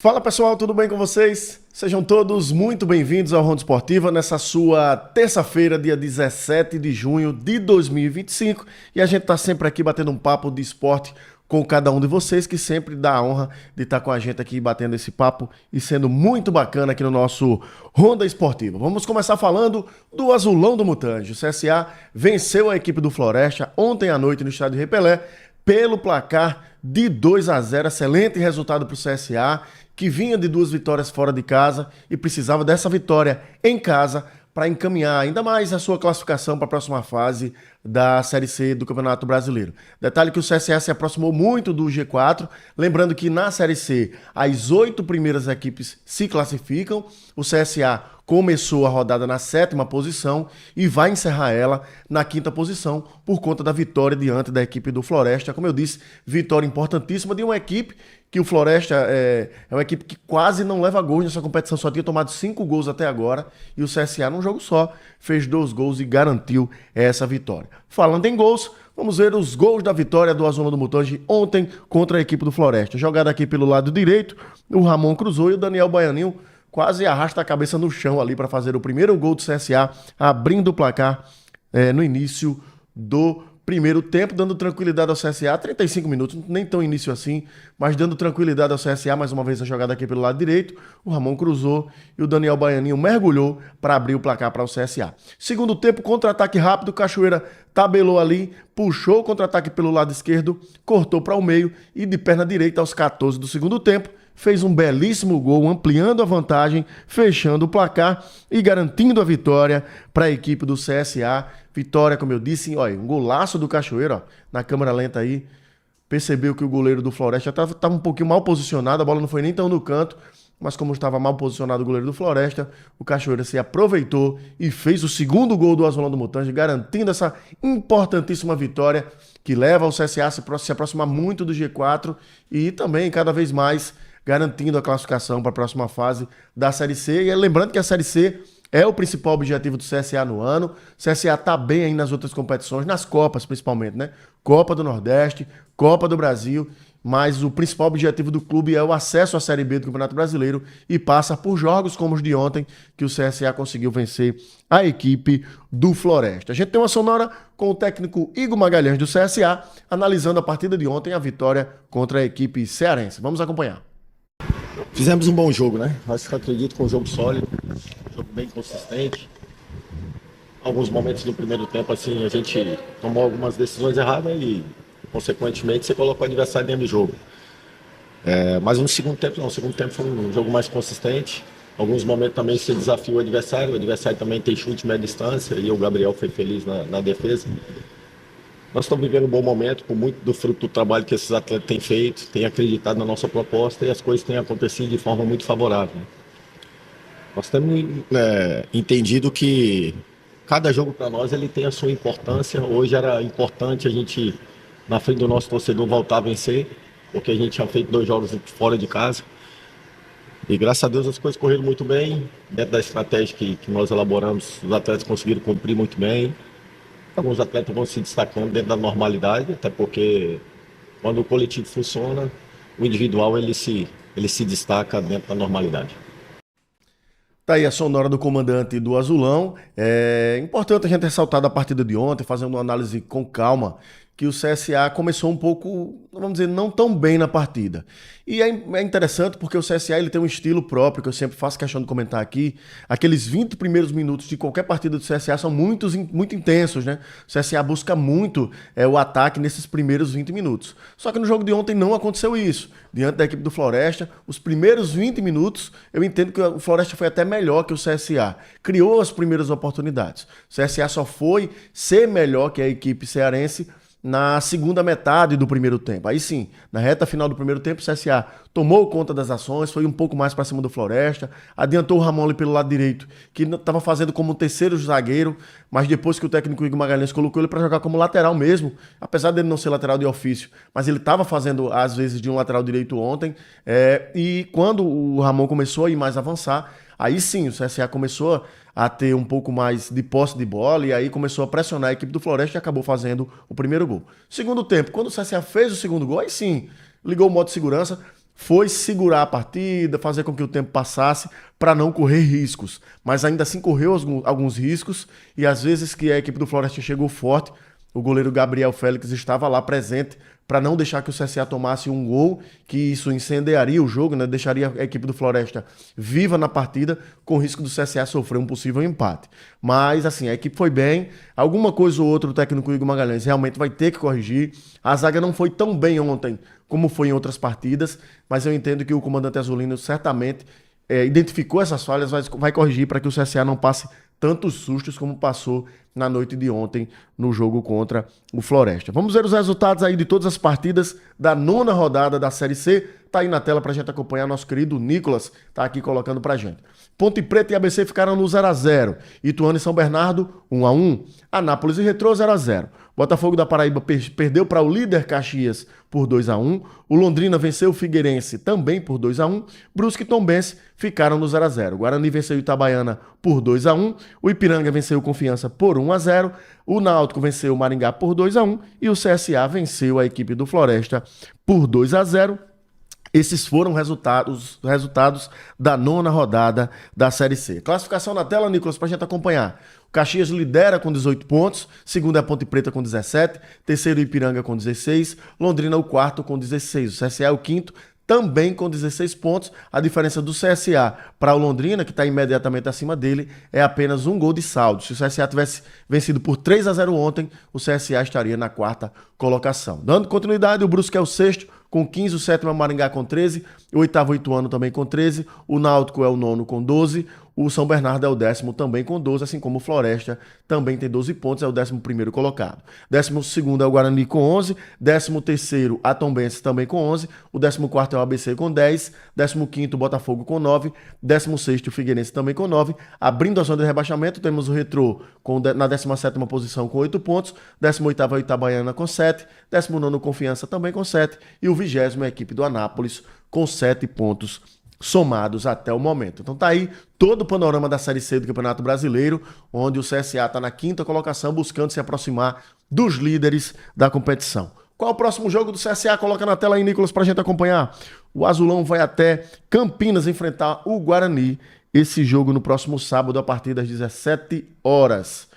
Fala pessoal, tudo bem com vocês? Sejam todos muito bem-vindos ao Ronda Esportiva nessa sua terça-feira, dia 17 de junho de 2025. E a gente tá sempre aqui batendo um papo de esporte com cada um de vocês, que sempre dá a honra de estar com a gente aqui batendo esse papo e sendo muito bacana aqui no nosso Ronda Esportiva. Vamos começar falando do Azulão do Mutange. O CSA venceu a equipe do Floresta ontem à noite no estádio Repelé pelo placar de 2-0, excelente resultado para o CSA, que vinha de 2 vitórias fora de casa e precisava dessa vitória em casa para encaminhar ainda mais a sua classificação para a próxima fase da Série C do Campeonato Brasileiro. Detalhe que o CSA se aproximou muito do G4, lembrando que na Série C as 8 primeiras equipes se classificam, o CSA começou a rodada na 7ª posição e vai encerrar ela na 5ª posição por conta da vitória diante da equipe do Floresta. Como eu disse, vitória importantíssima de uma equipe que o Floresta é uma equipe que quase não leva gols nessa competição, só tinha tomado 5 gols até agora e o CSA num jogo só fez 2 gols e garantiu essa vitória. Falando em gols, vamos ver os gols da vitória do Azulão do Mutange ontem contra a equipe do Floresta. Jogada aqui pelo lado direito, o Ramon cruzou e o Daniel Baianinho quase arrasta a cabeça no chão ali para fazer o primeiro gol do CSA, abrindo o placar no início do primeiro tempo, dando tranquilidade ao CSA, 35 minutos, nem tão início assim, mas dando tranquilidade ao CSA, mais uma vez a jogada aqui pelo lado direito, o Ramon cruzou e o Daniel Baianinho mergulhou para abrir o placar para o CSA. Segundo tempo, contra-ataque rápido, Cachoeira tabelou ali, puxou o contra-ataque pelo lado esquerdo, cortou para o meio e de perna direita aos 14 do segundo tempo, fez um belíssimo gol, ampliando a vantagem, fechando o placar e garantindo a vitória para a equipe do CSA. Vitória, como eu disse, olha, um golaço do Cachoeira, ó, na câmera lenta aí. Percebeu que o goleiro do Floresta estava um pouquinho mal posicionado, a bola não foi nem tão no canto, mas como estava mal posicionado o goleiro do Floresta, o Cachoeira se aproveitou e fez o segundo gol do Azulão do Mutange, garantindo essa importantíssima vitória que leva o CSA a se aproximar muito do G4 e também cada vez mais garantindo a classificação para a próxima fase da Série C. E lembrando que a Série C é o principal objetivo do CSA no ano. O CSA está bem aí nas outras competições, nas Copas principalmente, né? Copa do Nordeste, Copa do Brasil, mas o principal objetivo do clube é o acesso à Série B do Campeonato Brasileiro e passa por jogos como os de ontem, que o CSA conseguiu vencer a equipe do Floresta. A gente tem uma sonora com o técnico Igor Magalhães do CSA, analisando a partida de ontem, a vitória contra a equipe cearense. Vamos acompanhar. Fizemos um bom jogo, né? Acho que acredito com um jogo sólido, um jogo bem consistente. Alguns momentos do primeiro tempo, assim, a gente tomou algumas decisões erradas e, consequentemente, você colocou o adversário dentro do jogo. Mas no segundo tempo, não. O segundo tempo foi um jogo mais consistente. Alguns momentos também você desafia o adversário também tem chute média distância e o Gabriel foi feliz na defesa. Nós estamos vivendo um bom momento, com muito do fruto do trabalho que esses atletas têm feito, têm acreditado na nossa proposta e as coisas têm acontecido de forma muito favorável. Nós temos entendido que cada jogo para nós ele tem a sua importância. Hoje era importante a gente, na frente do nosso torcedor, voltar a vencer, porque a gente tinha feito 2 jogos fora de casa. E graças a Deus as coisas correram muito bem, dentro da estratégia que nós elaboramos, os atletas conseguiram cumprir muito bem. Alguns atletas vão se destacando dentro da normalidade, até porque quando o coletivo funciona, o individual ele se destaca dentro da normalidade. Tá aí a sonora do comandante do Azulão. É importante a gente ressaltar da partida de ontem, fazendo uma análise com calma, que o CSA começou um pouco, vamos dizer, não tão bem na partida. E é interessante porque o CSA ele tem um estilo próprio, que eu sempre faço questão de comentar aqui. Aqueles 20 primeiros minutos de qualquer partida do CSA são muito intensos, né? O CSA busca muito o ataque nesses primeiros 20 minutos. Só que no jogo de ontem não aconteceu isso. Diante da equipe do Floresta, os primeiros 20 minutos, eu entendo que o Floresta foi até melhor que o CSA. Criou as primeiras oportunidades. O CSA só foi ser melhor que a equipe cearense na segunda metade do primeiro tempo. Aí sim, na reta final do primeiro tempo, o CSA tomou conta das ações, foi um pouco mais para cima do Floresta, adiantou o Ramon ali pelo lado direito, que estava fazendo como terceiro zagueiro, mas depois que o técnico Igor Magalhães colocou ele para jogar como lateral mesmo, apesar dele não ser lateral de ofício, mas ele estava fazendo às vezes de um lateral direito ontem, e quando o Ramon começou a ir mais avançar, aí sim o CSA começou a ter um pouco mais de posse de bola e aí começou a pressionar a equipe do Floresta e acabou fazendo o primeiro gol. Segundo tempo, quando o CSA fez o segundo gol, aí sim, ligou o modo de segurança, foi segurar a partida, fazer com que o tempo passasse para não correr riscos. Mas ainda assim correu alguns riscos e às vezes que a equipe do Floresta chegou forte, o goleiro Gabriel Félix estava lá presente para não deixar que o CSA tomasse um gol, que isso incendiaria o jogo, né? Deixaria a equipe do Floresta viva na partida, com o risco do CSA sofrer um possível empate. Mas, assim, a equipe foi bem, alguma coisa ou outra o técnico Igor Magalhães realmente vai ter que corrigir. A zaga não foi tão bem ontem como foi em outras partidas, mas eu entendo que o comandante azulino certamente identificou essas falhas, vai corrigir para que o CSA não passe tantos sustos como passou na noite de ontem no jogo contra o Floresta. Vamos ver os resultados aí de todas as partidas da 9ª rodada da Série C. Tá aí na tela pra gente acompanhar. Nosso querido Nicolas tá aqui colocando pra gente. Ponte Preta e ABC ficaram no 0x0. Ituano e São Bernardo, 1x1. Anápolis e Retrô, 0x0. Botafogo da Paraíba perdeu para o líder Caxias por 2x1. O Londrina venceu o Figueirense também por 2x1. Brusque e Tombense ficaram no 0x0. Guarani venceu o Itabaiana por 2x1. O Ipiranga venceu o Confiança por 1x0. O Náutico venceu o Maringá por 2x1. E o CSA venceu a equipe do Floresta por 2x0. Esses foram os resultados da 9ª rodada da Série C. Classificação na tela, Nicolas, para a gente acompanhar. O Caxias lidera com 18 pontos, segundo é a Ponte Preta com 17, terceiro Ipiranga com 16, Londrina o quarto com 16, o CSA é o quinto, também com 16 pontos. A diferença do CSA para o Londrina, que está imediatamente acima dele, é apenas um gol de saldo. Se o CSA tivesse vencido por 3x0 ontem, o CSA estaria na 4ª colocação. Dando continuidade, o Brusque é o sexto, com 15, o sétimo é o Maringá com 13, o oitavo Ituano também com 13, o Náutico é o nono com 12, o São Bernardo é o 10º também com 12, assim como o Floresta também tem 12 pontos, é o 11º colocado. 12º é o Guarani com 11, 13º a Tombense também com 11, o 14º é o ABC com 10, 15º o Botafogo com 9, 16º o Figueirense também com 9, abrindo a zona de rebaixamento temos o Retrô na 17ª posição com 8 pontos, 18º é o Itabaiana com 7, 19º o Confiança também com 7 e o 20º é a equipe do Anápolis com 7 pontos somados até o momento. Então tá aí todo o panorama da Série C do Campeonato Brasileiro, onde o CSA está na 5ª colocação, buscando se aproximar dos líderes da competição. Qual o próximo jogo do CSA? Coloca na tela aí, Nicolas, pra gente acompanhar. O Azulão vai até Campinas enfrentar o Guarani. Esse jogo no próximo sábado, a partir das 17 horas.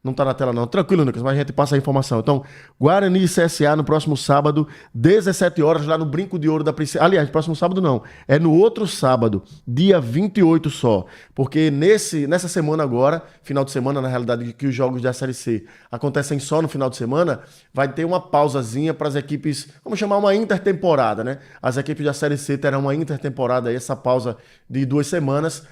Não tá na tela não, tranquilo, Lucas, mas a gente passa a informação. Então, Guarani e CSA no próximo sábado, 17 horas, lá no Brinco de Ouro da Princesa. Aliás, próximo sábado não, é no outro sábado, dia 28 só. Porque nessa semana agora, final de semana, na realidade, que os jogos da Série C acontecem só no final de semana, vai ter uma pausazinha para as equipes, vamos chamar uma intertemporada, né? As equipes da Série C terão uma intertemporada aí, essa pausa de 2 semanas,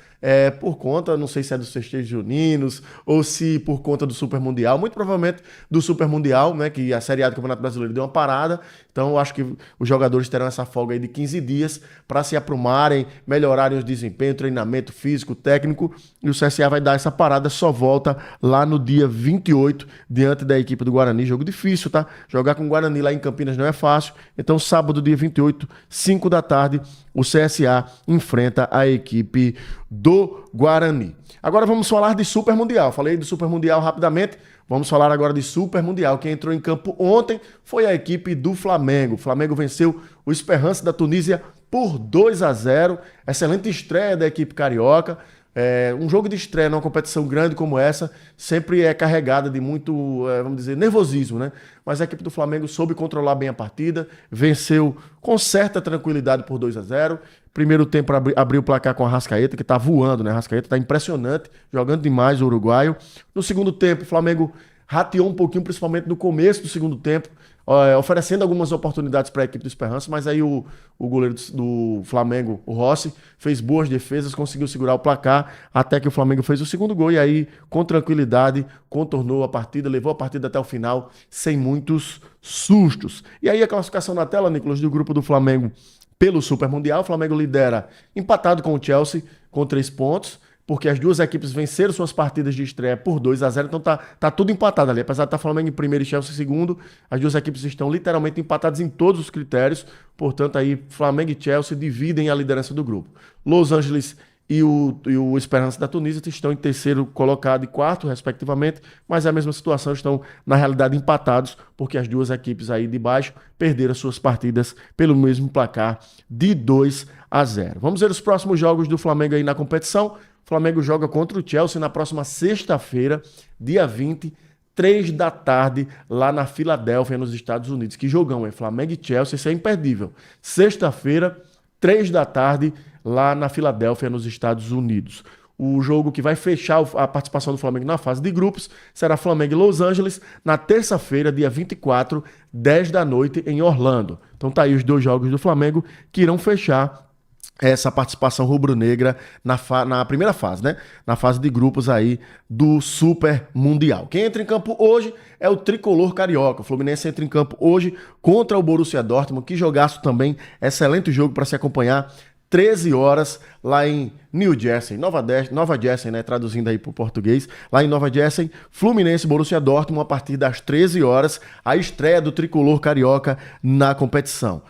por conta, não sei se é dos festejos juninos ou se por conta do Super Mundial, muito provavelmente do Super Mundial, né, que a Série A do Campeonato Brasileiro deu uma parada, então eu acho que os jogadores terão essa folga aí de 15 dias para se aprumarem, melhorarem os desempenhos, treinamento físico, técnico, e o CSA vai dar essa parada, só volta lá no dia 28, diante da equipe do Guarani, jogo difícil, tá? Jogar com o Guarani lá em Campinas não é fácil, então sábado, dia 28, 5 da tarde, o CSA enfrenta a equipe do Guarani. Agora vamos falar de Super Mundial. Falei do Super Mundial rapidamente. Vamos falar agora de Super Mundial. Quem entrou em campo ontem foi a equipe do Flamengo. O Flamengo venceu o Esperance da Tunísia por 2-0. Excelente estreia da equipe carioca. Um jogo de estreia numa competição grande como essa sempre é carregada de muito, vamos dizer, nervosismo, né? Mas a equipe do Flamengo soube controlar bem a partida, venceu com certa tranquilidade por 2-0. Primeiro tempo abriu o placar com a Arrascaeta, que tá voando, né? A Arrascaeta tá impressionante, jogando demais o uruguaio. No segundo tempo, o Flamengo rateou um pouquinho, principalmente no começo do segundo tempo, oferecendo algumas oportunidades para a equipe do Esperance, mas aí o goleiro do Flamengo, o Rossi, fez boas defesas, conseguiu segurar o placar, até que o Flamengo fez o segundo gol e aí, com tranquilidade, contornou a partida, levou a partida até o final, sem muitos sustos. E aí a classificação na tela, Nicolas, do grupo do Flamengo pelo Super Mundial. O Flamengo lidera empatado com o Chelsea, com 3 pontos, porque as duas equipes venceram suas partidas de estreia por 2-0, então tá tudo empatado ali. Apesar de estar Flamengo em primeiro e Chelsea em segundo, as duas equipes estão literalmente empatadas em todos os critérios, portanto aí Flamengo e Chelsea dividem a liderança do grupo. Los Angeles e o Esperance da Tunísia estão em terceiro colocado e quarto, respectivamente, mas é a mesma situação, estão, na realidade, empatados, porque as duas equipes aí de baixo perderam suas partidas pelo mesmo placar de 2-0. Vamos ver os próximos jogos do Flamengo aí na competição. O Flamengo joga contra o Chelsea na próxima sexta-feira, dia 20, 3 da tarde, lá na Filadélfia, nos Estados Unidos. Que jogão, é Flamengo e Chelsea, isso é imperdível. Sexta-feira, 3 da tarde, lá na Filadélfia, nos Estados Unidos. O jogo que vai fechar a participação do Flamengo na fase de grupos será Flamengo e Los Angeles, na terça-feira, dia 24, 10 da noite, em Orlando. Então tá aí os dois jogos do Flamengo que irão fechar essa participação rubro-negra na primeira fase, né? Na fase de grupos aí do Super Mundial. Quem entra em campo hoje é o tricolor carioca. O Fluminense entra em campo hoje contra o Borussia Dortmund, que jogaço também, excelente jogo para se acompanhar. 13 horas lá em New Jersey, Nova Jersey, né, traduzindo aí para o português, lá em Nova Jersey, Fluminense e Borussia Dortmund a partir das 13 horas, a estreia do tricolor carioca na competição.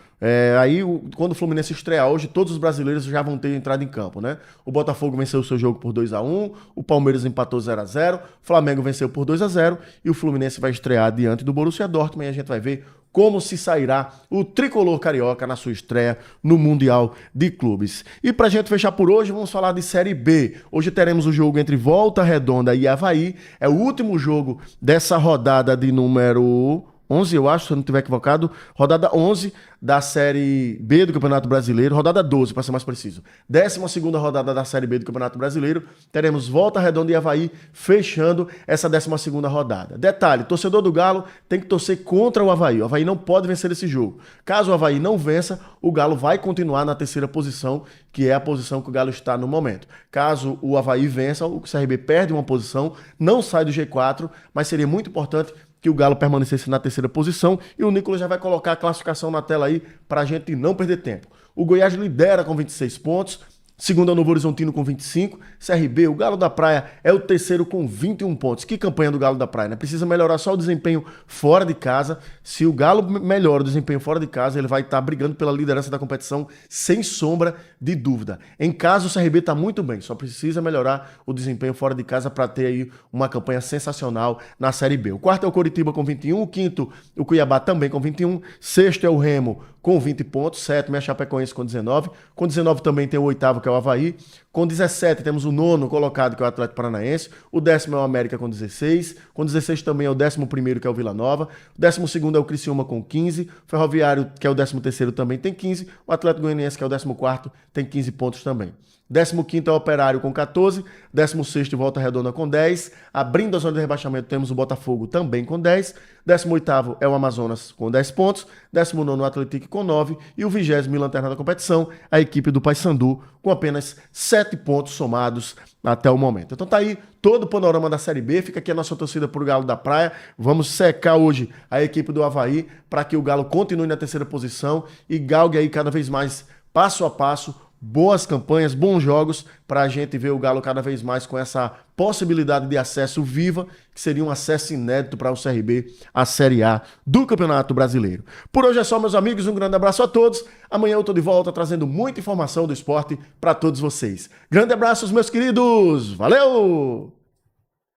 Aí, quando o Fluminense estrear hoje, todos os brasileiros já vão ter entrado em campo, né? O Botafogo venceu o seu jogo por 2-1, o Palmeiras empatou 0-0, o Flamengo venceu por 2-0 e o Fluminense vai estrear diante do Borussia Dortmund e a gente vai ver como se sairá o tricolor carioca na sua estreia no Mundial de Clubes. E pra gente fechar por hoje, vamos falar de Série B. Hoje teremos o jogo entre Volta Redonda e Avaí. É o último jogo dessa rodada de número 11, eu acho, se eu não estiver equivocado, rodada 11 da Série B do Campeonato Brasileiro, rodada 12, para ser mais preciso. 12ª rodada da Série B do Campeonato Brasileiro, teremos Volta Redonda e Avaí fechando essa 12ª rodada. Detalhe, torcedor do Galo tem que torcer contra o Avaí não pode vencer esse jogo. Caso o Avaí não vença, o Galo vai continuar na terceira posição, que é a posição que o Galo está no momento. Caso o Avaí vença, o CRB perde uma posição, não sai do G4, mas seria muito importante que o Galo permanecesse na terceira posição e o Nicolas já vai colocar a classificação na tela aí para a gente não perder tempo. O Goiás lidera com 26 pontos, segundo é o Novo Horizontino com 25, CRB, o Galo da Praia é o terceiro com 21 pontos. Que campanha do Galo da Praia, né? Precisa melhorar só o desempenho fora de casa. Se o Galo melhora o desempenho fora de casa, ele vai estar brigando pela liderança da competição sem sombra de dúvida. Em casa, o CRB está muito bem, só precisa melhorar o desempenho fora de casa para ter aí uma campanha sensacional na Série B. O quarto é o Coritiba com 21, o quinto, o Cuiabá também com 21, sexto é o Remo com 20 pontos, sétimo é a Chapecoense com 19, com 19 também tem o oitavo, que é o Avaí, com 17 temos o nono colocado, que é o Atlético Paranaense, o 10º é o América com 16, com 16 também é o 11º, que é o Vila Nova, o 12º é o Criciúma com 15, o Ferroviário, que é o 13º, também tem 15, o Atlético Goianiense, que é o 14º, tem 15 pontos também. 15º é o Operário com 14, 16º Volta Redonda com 10, abrindo a zona de rebaixamento temos o Botafogo também com 10, 18º é o Amazonas com 10 pontos, 19º o Atlético com 9 e o 20º lanterna da competição, a equipe do Paysandu com apenas 7 pontos somados até o momento. Então tá aí todo o panorama da Série B, fica aqui a nossa torcida pro Galo da Praia, vamos secar hoje a equipe do Avaí para que o Galo continue na terceira posição e galgue aí cada vez mais passo a passo boas campanhas, bons jogos, para a gente ver o Galo cada vez mais com essa possibilidade de acesso viva, que seria um acesso inédito para o CRB à Série A do Campeonato Brasileiro. Por hoje é só, meus amigos, um grande abraço a todos. Amanhã eu estou de volta trazendo muita informação do esporte para todos vocês. Grande abraço, meus queridos. Valeu!